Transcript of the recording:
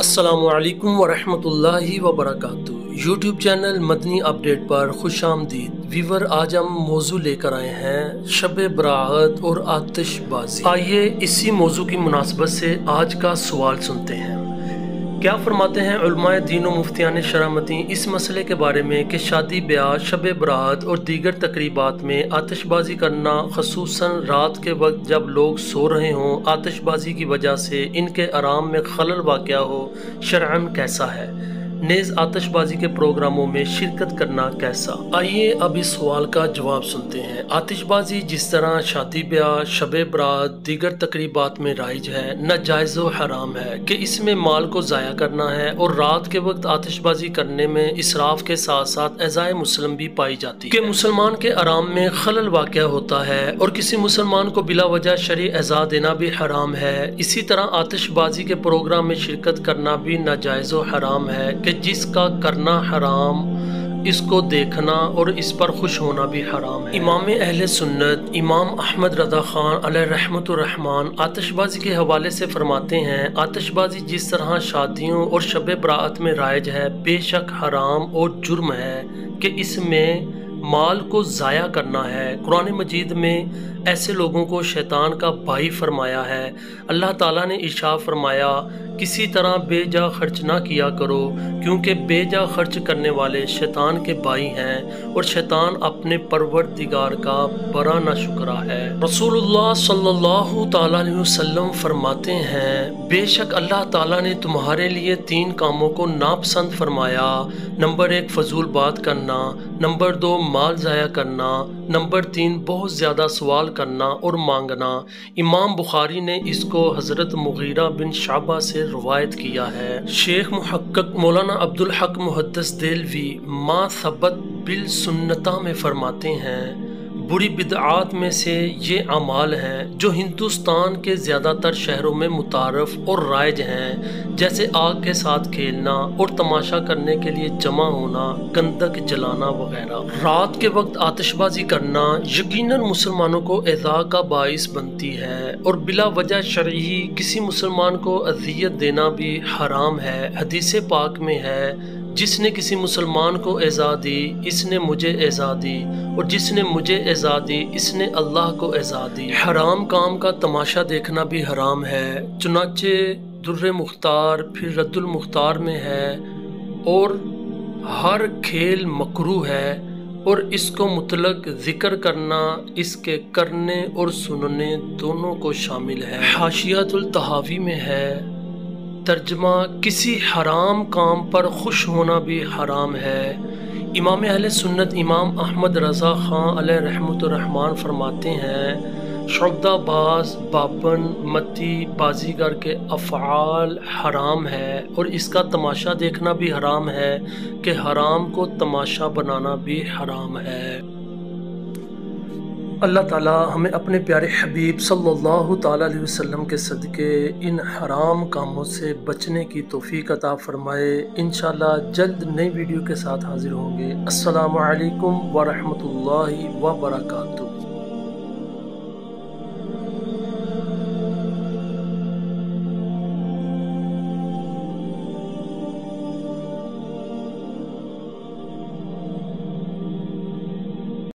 السلام علیکم ورحمۃ اللہ وبرکاتہ۔ یوٹیوب چینل مدنی اپڈیٹ پر خوش آمدید ویور۔ آج ہم موضوع لے کر آئے ہیں شب برات اور آتش بازی۔ آئیے اسی موضوع کی مناسبت سے آج کا سوال سنتے ہیں۔ کیا فرماتے ہیں علماء دین و مفتیان شرعی اس مسئلے کے بارے میں کہ شادی بیاہ، شب برات اور دیگر تقریبات میں آتش بازی کرنا، خصوصاً رات کے وقت جب لوگ سو رہے ہوں، آتش بازی کی وجہ سے ان کے آرام میں خلل واقع ہو، شرعاً کیسا ہے؟ نیز آتش بازی کے پروگراموں میں شرکت کرنا کیسا؟ آئیے اب اس سوال کا جواب سنتے ہیں۔ آتش بازی جس طرح شادی بیاہ، شب برات، دیگر تقریبات میں رائج ہے، ناجائز و حرام ہے کہ اس میں مال کو ضائع کرنا ہے، اور رات کے وقت آتش بازی کرنے میں اسراف کے ساتھ ساتھ ایذائے مسلم بھی پائی جاتی ہے کہ مسلمان کے آرام میں خلل واقع ہوتا ہے، اور کسی مسلمان کو بلا وجہ شرعی ایذا دینا بھی حرام ہے۔ اسی طرح آتش بازی کے پروگرام میں شرکت کرنا بھی ناجائز و حرام ہے کہ جس کا کرنا حرام، اس کو دیکھنا اور اس پر خوش ہونا بھی حرام ہے۔ امام اہل سنت امام احمد رضا خان علیہ رحمت الرحمن آتش بازی کے حوالے سے فرماتے ہیں، آتش بازی جس طرح شادیوں اور شب برات میں رائج ہے، بے شک حرام اور جرم ہے کہ اس میں مال کو ضائع کرنا ہے۔ قرآن مجید میں ایسے لوگوں کو شیطان کا بھائی فرمایا ہے۔ اللہ تعالیٰ نے ارشاد فرمایا، کسی طرح بے جا خرچ نہ کیا کرو، کیونکہ بے جا خرچ کرنے والے شیطان کے بھائی ہیں، اور شیطان اپنے پروردگار کا بڑا ناشکرا ہے۔ رسول اللہ صلی اللہ تعالیٰ علیہ وسلم فرماتے ہیں، بے شک اللہ تعالیٰ نے تمہارے لیے 3 کاموں کو ناپسند فرمایا۔ نمبر 1 فضول بات کرنا، نمبر 2 مال ضائع کرنا، نمبر 3 بہت زیادہ سوال کرنا اور مانگنا۔ امام بخاری نے اس کو حضرت مغیرہ بن شعبہ سے روایت کیا ہے۔ شیخ محقق مولانا عبدالحق محدث دہلوی ما ثبت بالسنتہ میں فرماتے ہیں، بری بدعات میں سے یہ اعمال ہیں جو ہندوستان کے زیادہ تر شہروں میں متعارف اور رائج ہیں، جیسے آگ کے ساتھ کھیلنا اور تماشا کرنے کے لیے جمع ہونا، گندک جلانا وغیرہ۔ رات کے وقت آتش بازی کرنا یقیناً مسلمانوں کو ایذا کا باعث بنتی ہے، اور بلا وجہ شرعی کسی مسلمان کو اذیت دینا بھی حرام ہے۔ حدیث پاک میں ہے، جس نے کسی مسلمان کو ایذا دی، اس نے مجھے ایذا دی، اور جس نے مجھے ایذا دی، اس نے اللہ کو ایذا دی۔ حرام کام کا تماشا دیکھنا بھی حرام ہے، چنانچہ در مختار پھر رد المختار میں ہے، اور ہر کھیل مکروہ ہے، اور اس کو مطلق ذکر کرنا اس کے کرنے اور سننے دونوں کو شامل ہے۔ حاشیۃ الطحاوی میں ہے، ترجمہ کسی حرام کام پر خوش ہونا بھی حرام ہے۔ امام اہل سنت امام احمد رضا خان علیہ رحمت الرحمن فرماتے ہیں، شعبدہ باز، بابن، متی، بازیگر کے افعال حرام ہے، اور اس کا تماشا دیکھنا بھی حرام ہے کہ حرام کو تماشا بنانا بھی حرام ہے۔ اللہ تعالیٰ ہمیں اپنے پیارے حبیب صلی اللہ تعالیٰ علیہ وسلم کے صدقے ان حرام کاموں سے بچنے کی توفیق عطا فرمائے۔ انشاءاللہ جلد نئی ویڈیو کے ساتھ حاضر ہوں گے۔ السلام علیکم ورحمۃ اللہ وبرکاتہ۔